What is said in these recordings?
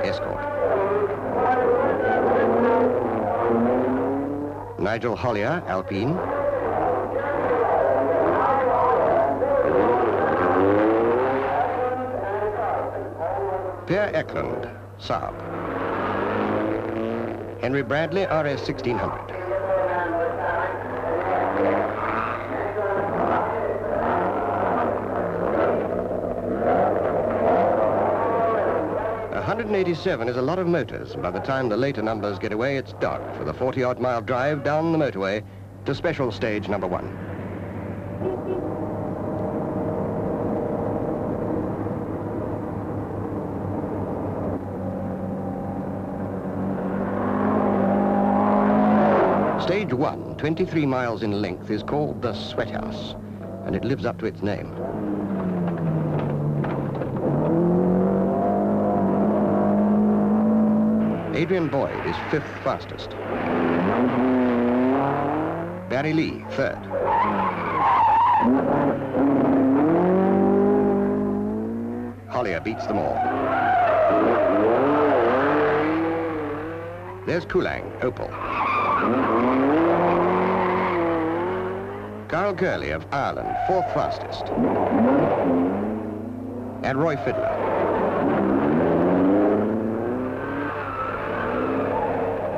Escort. Nigel Hollier, Alpine. Pierre Eklund, Saab. Henry Bradley, RS 1600. $187 is a lot of motors, and by the time the later numbers get away, it's dark for the 40-odd mile drive down the motorway to special stage number 1. Stage 1, 23 miles in length, is called the Sweat House, and it lives up to its name. Adrian Boyd is 5th fastest. Barry Lee, 3rd. Hollier beats them all. There's Kulang, Opel. Carl Curley of Ireland, 4th fastest. And Roy Fiddler.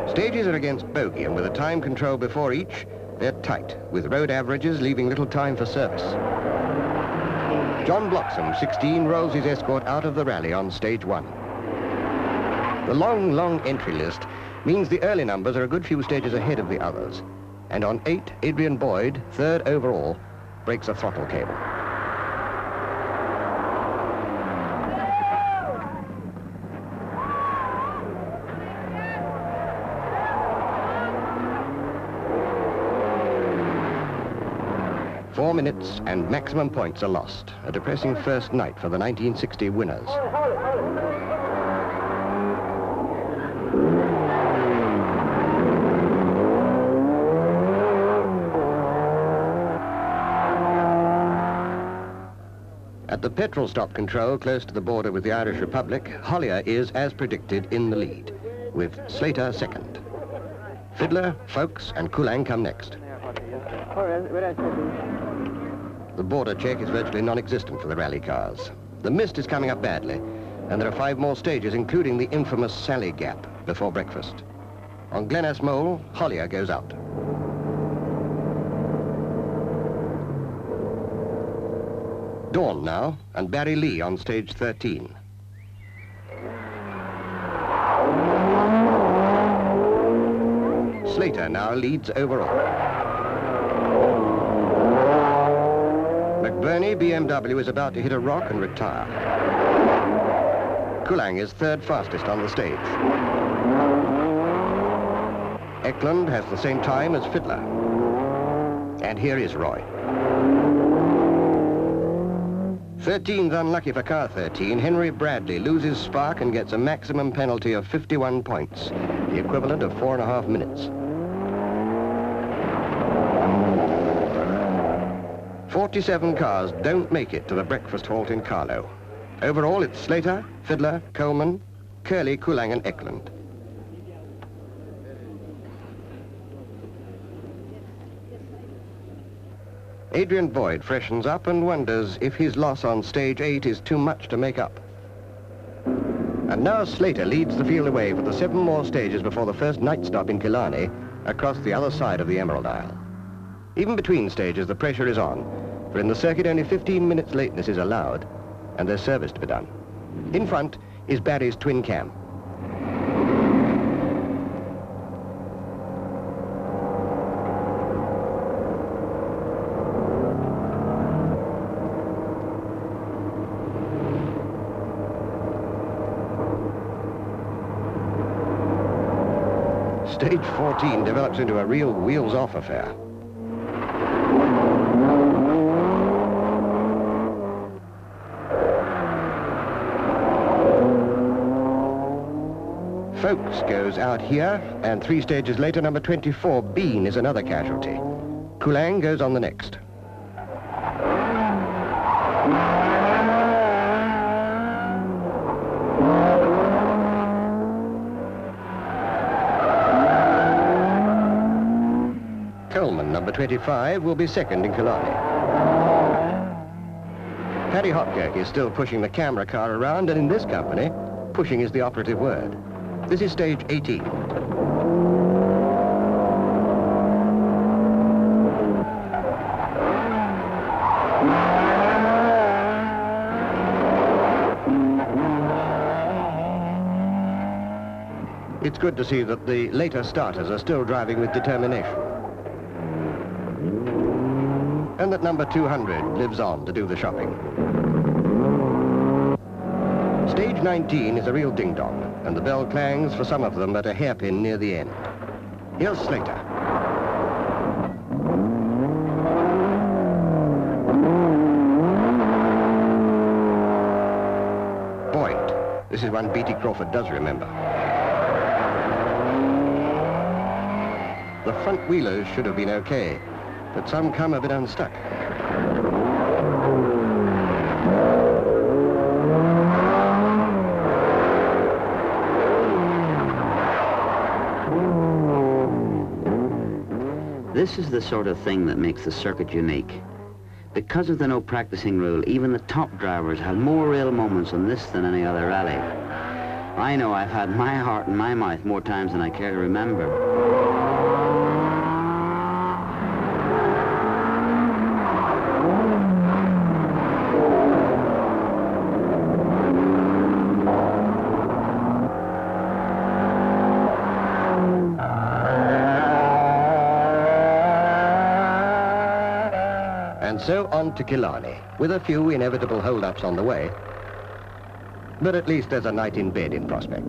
Stages are against bogey, and with a time control before each, they're tight, with road averages leaving little time for service. John Bloxham, 16, rolls his Escort out of the rally on stage 1. The long entry list means the early numbers are a good few stages ahead of the others. And on 8, Adrian Boyd, 3rd overall, breaks a throttle cable. Four minutes and maximum points are lost. A depressing first night for the 1960 winners. At the petrol stop control close to the border with the Irish Republic, Hollier is, as predicted, in the lead, with Sclater 2nd. Fiddler, Folks and Kulang come next. The border check is virtually non-existent for the rally cars. The mist is coming up badly, and there are 5 more stages, including the infamous Sally Gap, before breakfast. On Glenass Mole, Hollier goes out. Dawn now, and Barry Lee on stage 13. Sclater now leads overall. McBurney BMW is about to hit a rock and retire. Kulang is 3rd fastest on the stage. Eklund has the same time as Fiddler. And here is Roy. 13's unlucky for car 13. Henry Bradley loses spark and gets a maximum penalty of 51 points, the equivalent of 4.5 minutes. 47 cars don't make it to the breakfast halt in Carlow. Overall, it's Sclater, Fiddler, Coleman, Curley, Kulang and Eklund. Adrian Boyd freshens up and wonders if his loss on stage 8 is too much to make up. And now Sclater leads the field away for the 7 more stages before the first night stop in Killarney, across the other side of the Emerald Isle. Even between stages, the pressure is on, for in the circuit only 15 minutes lateness is allowed, and there's service to be done. In front is Barry's twin cam. Stage 14 develops into a real wheels-off affair. Folks goes out here, and 3 stages later, number 24, Bean, is another casualty. Kulang goes on the next. Number 25 will be second in Killarney. Paddy Hopkirk is still pushing the camera car around, and in this company, pushing is the operative word. This is stage 18. It's good to see that the later starters are still driving with determination. And that number 200 lives on to do the shopping. Stage 19 is a real ding-dong, and the bell clangs for some of them at a hairpin near the end. Here's Sclater. Boyd. This is one Beatty Crawford does remember. The front wheelers should have been okay, but some come a bit unstuck. This is the sort of thing that makes the circuit unique. Because of the no practicing rule, even the top drivers have more real moments on this than any other rally. I know I've had my heart in my mouth more times than I care to remember. And so on to Killarney, with a few inevitable hold-ups on the way. But at least there's a night in bed in prospect.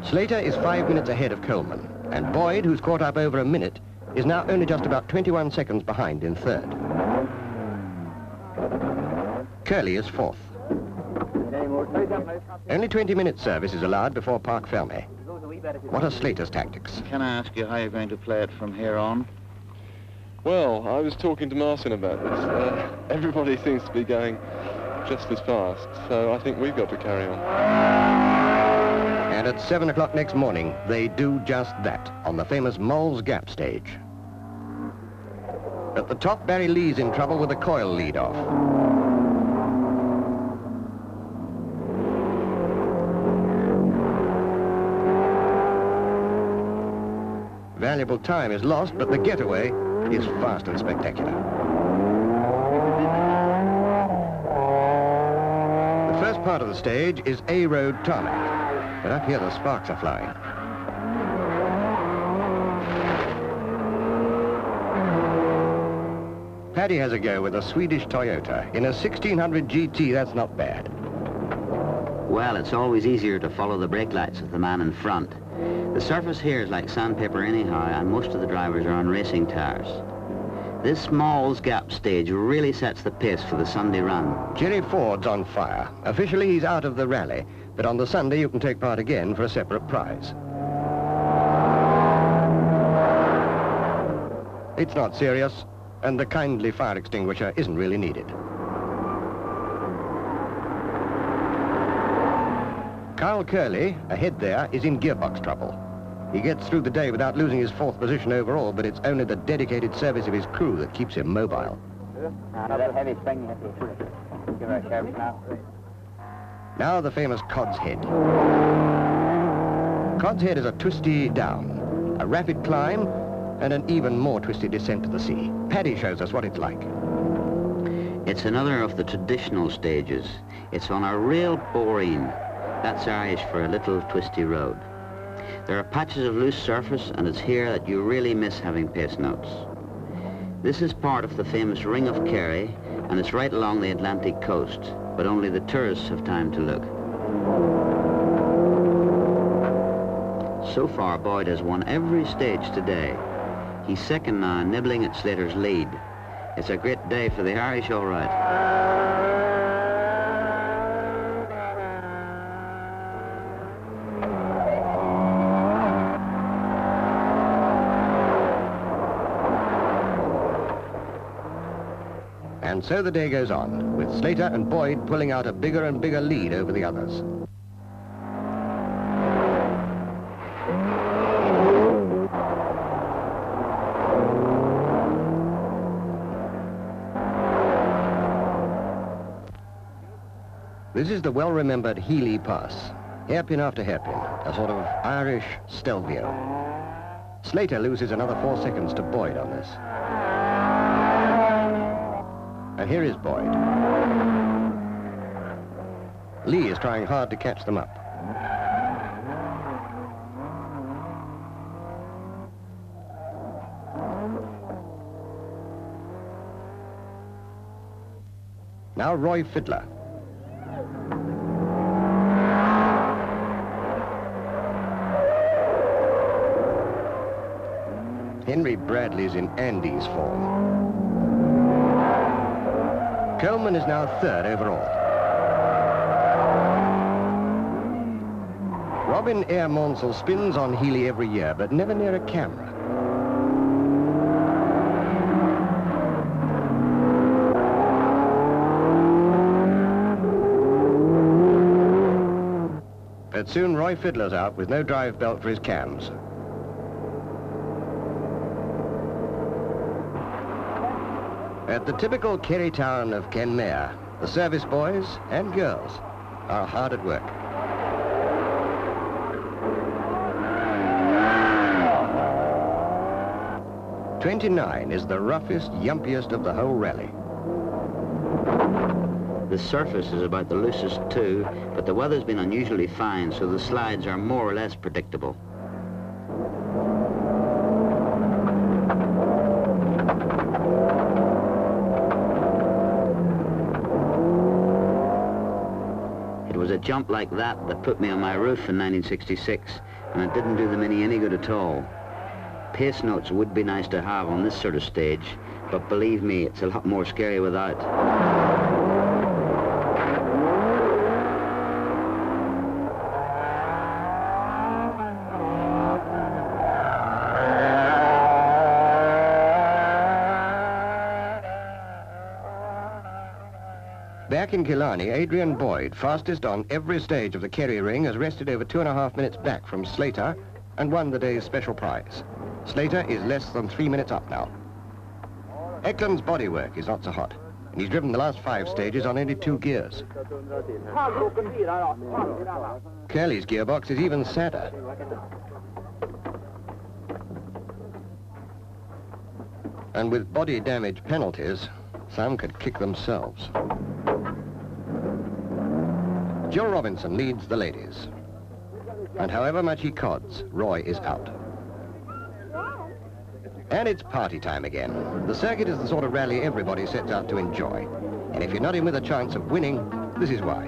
Sclater is 5 minutes ahead of Coleman, and Boyd, who's caught up over a minute, is now only just about 21 seconds behind in third. Curley is fourth. Only 20 minutes service is allowed before Parc Fermé. What are Sclater's tactics? Can I ask you how you're going to play it from here on? Well, I was talking to Martin about this. Everybody seems to be going just as fast, so I think we've got to carry on. And at 7 o'clock next morning, they do just that on the famous Moll's Gap stage. At the top, Barry Lee's in trouble with a coil lead-off. Valuable time is lost, but the getaway is fast and spectacular. The first part of the stage is A-road tarmac, but up here the sparks are flying. Paddy has a go with a Swedish Toyota. In a 1600 GT, that's not bad. Well, it's always easier to follow the brake lights of the man in front. The surface here is like sandpaper anyhow, and most of the drivers are on racing tires. This Moll's Gap stage really sets the pace for the Sunday run. Jerry Ford's on fire. Officially, he's out of the rally, but on the Sunday you can take part again for a separate prize. It's not serious, and the kindly fire extinguisher isn't really needed. Carl Curley, ahead there, is in gearbox trouble. He gets through the day without losing his fourth position overall, but it's only the dedicated service of his crew that keeps him mobile. Now the famous Cod's Head. Cod's Head is a twisty down, a rapid climb, and an even more twisty descent to the sea. Paddy shows us what it's like. It's another of the traditional stages. It's on a real boreen. That's Irish for a little twisty road. There are patches of loose surface, and it's here that you really miss having pace notes. This is part of the famous Ring of Kerry, and it's right along the Atlantic coast, but only the tourists have time to look. So far, Boyd has won every stage today. He's second now, nibbling at Sclater's lead. It's a great day for the Irish, all right. And so the day goes on, with Sclater and Boyd pulling out a bigger and bigger lead over the others. This is the well-remembered Healy Pass. Hairpin after hairpin, a sort of Irish Stelvio. Sclater loses another 4 seconds to Boyd on this. And here is Boyd. Lee is trying hard to catch them up. Now Roy Fiddler. Henry Bradley's in Andy's form. Coleman is now third overall. Robin Eyre Monsell spins on Healy every year, but never near a camera. But soon Roy Fiddler's out with no drive belt for his cams. At the typical Kerry town of Kenmare, the service boys and girls are hard at work. "29 is the roughest, yumpiest of the whole rally. The surface is about the loosest too, but the weather's been unusually fine, so the slides are more or less predictable. It was a jump like that put me on my roof in 1966, and it didn't do them any good at all. Pace notes would be nice to have on this sort of stage, but believe me, it's a lot more scary without. Back in Killarney, Adrian Boyd, fastest on every stage of the Kerry Ring, has rested over 2.5 minutes back from Sclater and won the day's special prize. Sclater is less than 3 minutes up now. Eklund's bodywork is not so hot, and he's driven the last 5 stages on only 2 gears. Curly's gearbox is even sadder. And with body damage penalties, some could kick themselves. Jill Robinson leads the ladies. And however much he cods, Roy is out. And it's party time again. The circuit is the sort of rally everybody sets out to enjoy. And if you're not in with a chance of winning, this is why.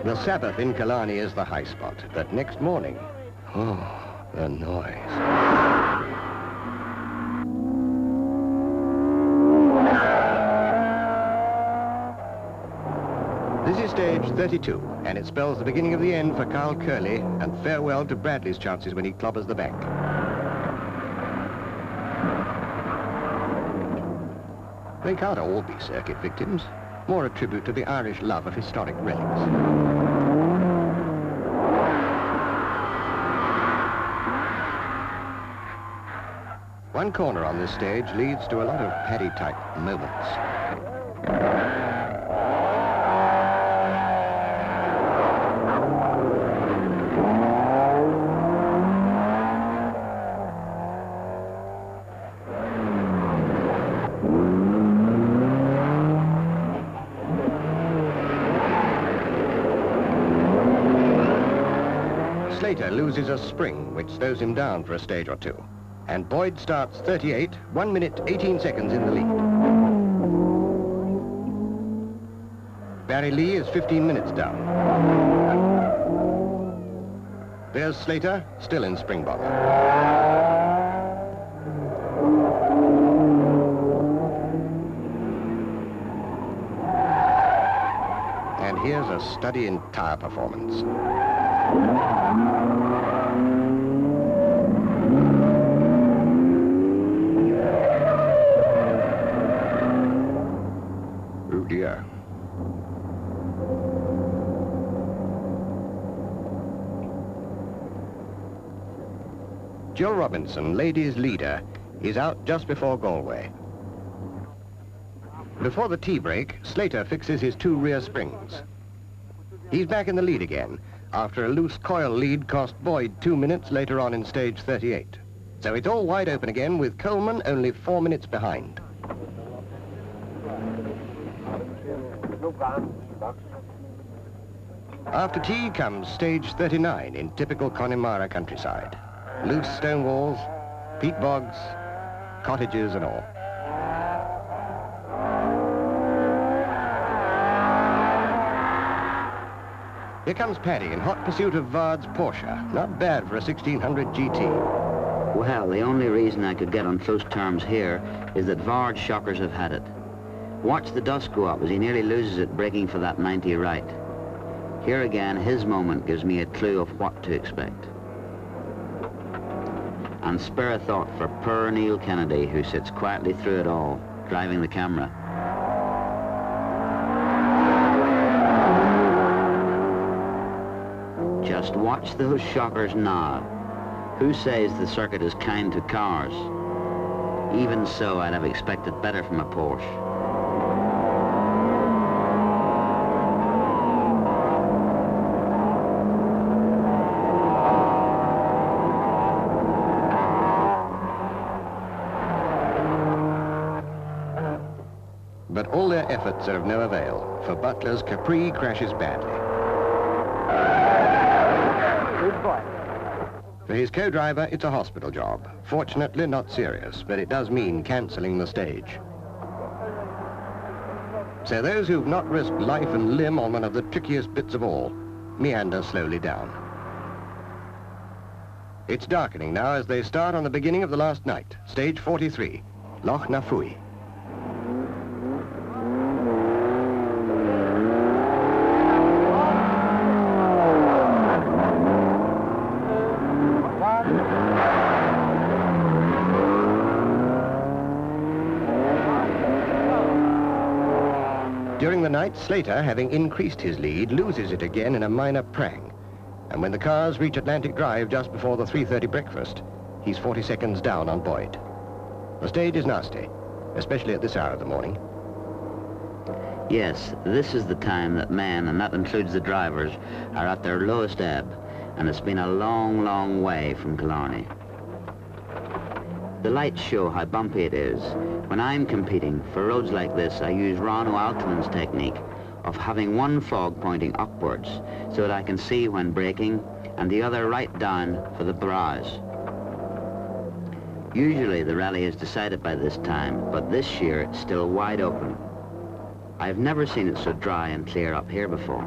The Sabbath in Killarney is the high spot, but next morning, oh, the noise. This is stage 32, and it spells the beginning of the end for Carl Curley and farewell to Bradley's chances when he clobbers the bank. They can't all be circuit victims. More a tribute to the Irish love of historic relics. One corner on this stage leads to a lot of paddy-type moments. Sclater loses a spring, which slows him down for a stage or two. And Boyd starts 38, 1 minute, 18 seconds in the lead. Barry Lee is 15 minutes down. There's Sclater, still in spring bother. And here's a study in tire performance. Oh dear. Jill Robinson, ladies' leader, is out just before Galway. Before the tea break, Sclater fixes his 2 rear springs. He's back in the lead again, after a loose coil lead cost Boyd 2 minutes later on in stage 38. So it's all wide open again, with Coleman only 4 minutes behind. After tea comes stage 39 in typical Connemara countryside. Loose stone walls, peat bogs, cottages and all. Here comes Paddy in hot pursuit of Vard's Porsche. Not bad for a 1600 GT. Well, the only reason I could get on close terms here is that Vard's shockers have had it. Watch the dust go up as he nearly loses it braking for that 90 right. Here again, his moment gives me a clue of what to expect. And spare a thought for poor Neil Kennedy, who sits quietly through it all, driving the camera. Just watch those shockers now. Who says the circuit is kind to cars? Even so, I'd have expected better from a Porsche. But all their efforts are of no avail, for Butler's Capri crashes badly. For his co-driver, it's a hospital job. Fortunately, not serious, but it does mean cancelling the stage. So those who've not risked life and limb on one of the trickiest bits of all meander slowly down. It's darkening now as they start on the beginning of the last night, stage 43, Loch Nafui. During the night, Sclater, having increased his lead, loses it again in a minor prang. And when the cars reach Atlantic Drive just before the 3:30 breakfast, he's 40 seconds down on Boyd. The stage is nasty, especially at this hour of the morning. Yes, this is the time that men, and that includes the drivers, are at their lowest ebb, and it's been a long, long way from Killarney. The lights show how bumpy it is. When I'm competing for roads like this, I use Ron O'Alton's technique of having one fog pointing upwards so that I can see when braking and the other right down for the brows. Usually the rally is decided by this time, but this year it's still wide open. I've never seen it so dry and clear up here before.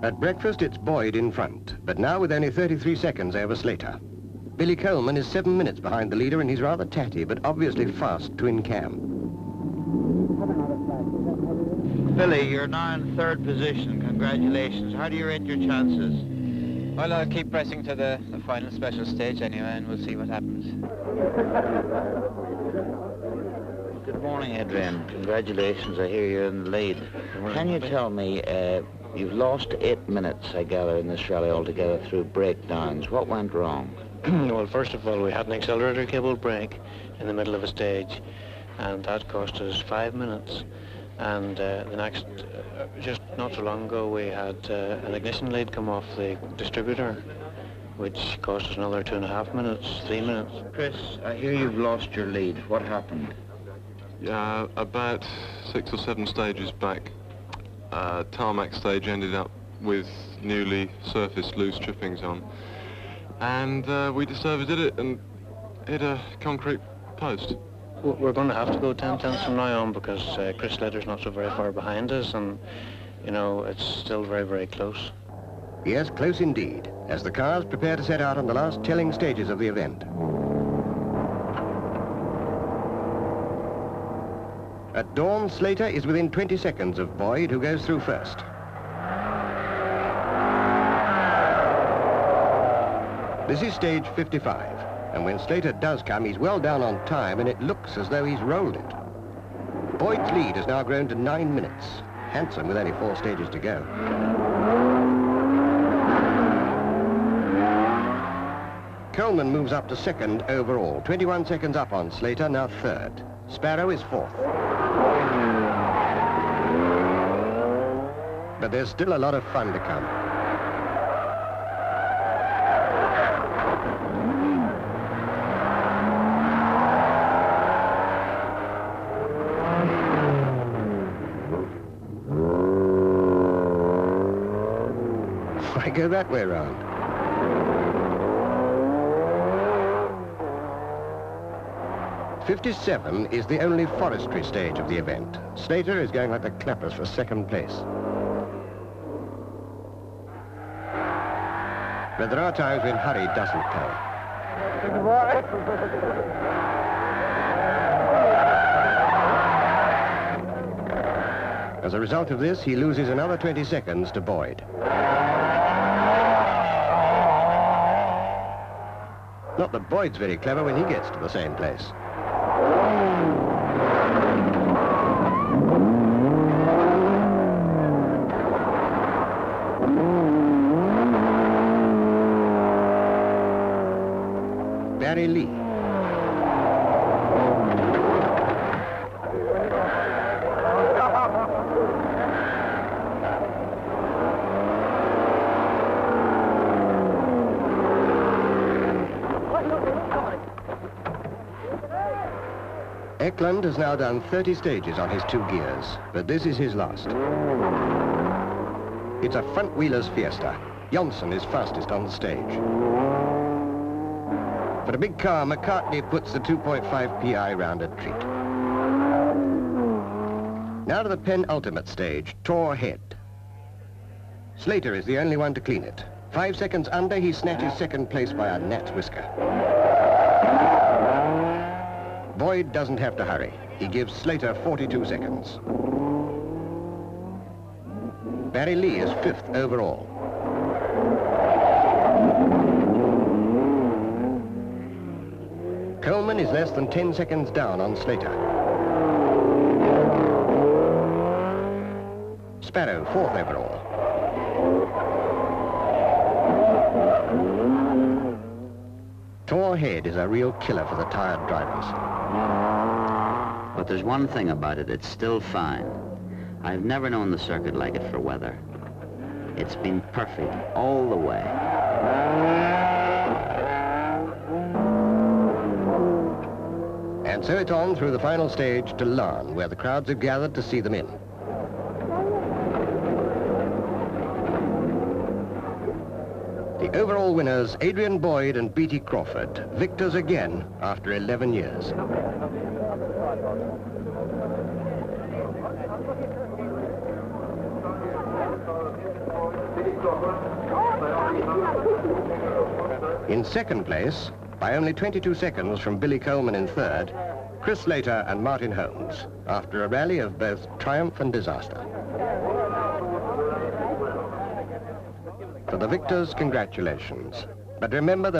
At breakfast, it's Boyd in front, but now with only 33 seconds over Sclater. Billy Coleman is 7 minutes behind the leader, and he's rather tatty, but obviously fast twin cam. Billy, you're now in 3rd position. Congratulations. How do you rate your chances? Well, I'll keep pressing to the final special stage anyway, and we'll see what happens. Good morning, Adrian. Congratulations. I hear you're in the lead. Can you tell me, you've lost 8 minutes, I gather, in this rally altogether through breakdowns. What went wrong? Well, first of all, we had an accelerator cable break in the middle of a stage, and that cost us 5 minutes. And the next, just not so long ago, we had an ignition lead come off the distributor, which cost us another 2.5 minutes, 3 minutes. Chris, I hear you've lost your lead. What happened? Yeah, about 6 or 7 stages back, tarmac stage ended up with newly surfaced loose trippings on, and we just overdid it and hit a concrete post. we're going to have to go 10 tenths from now on because Chris Sclater's not so very far behind us, and you know, it's still very, very close. Yes, close indeed, as the cars prepare to set out on the last telling stages of the event. At dawn, Sclater is within 20 seconds of Boyd, who goes through first. This is stage 55, and when Sclater does come, he's well down on time, and it looks as though he's rolled it. Boyd's lead has now grown to 9 minutes. Handsome with only 4 stages to go. Coleman moves up to second overall, 21 seconds up on Sclater, now third. Sparrow is fourth. But there's still a lot of fun to come. Why go that way round? '57 is the only forestry stage of the event. Sclater is going like the clappers for second place. But there are times when hurry doesn't pay. As a result of this, he loses another 20 seconds to Boyd. Not that Boyd's very clever when he gets to the same place. Barry Lee. Eklund has now done 30 stages on his 2 gears, but this is his last. It's a front-wheeler's fiesta. Johnson is fastest on the stage. For a big car, McCartney puts the 2.5 PI round a treat. Now to the penultimate stage, Tor Head. Sclater is the only one to clean it. 5 seconds under, he snatches second place by a gnat's whisker. Boyd doesn't have to hurry. He gives Sclater 42 seconds. Barry Lee is 5th overall. Coleman is less than 10 seconds down on Sclater. Sparrow, 4th overall. Tor Head is a real killer for the tired drivers. But there's one thing about it, it's still fine. I've never known the circuit like it for weather. It's been perfect all the way. And so it's on through the final stage to Larne, where the crowds have gathered to see them in. The overall winners, Adrian Boyd and Beatty Crawford, victors again after 11 years. In second place, by only 22 seconds from Billy Coleman in third, Chris Sclater and Martin Holmes, after a rally of both triumph and disaster. For the victors, congratulations. But remember that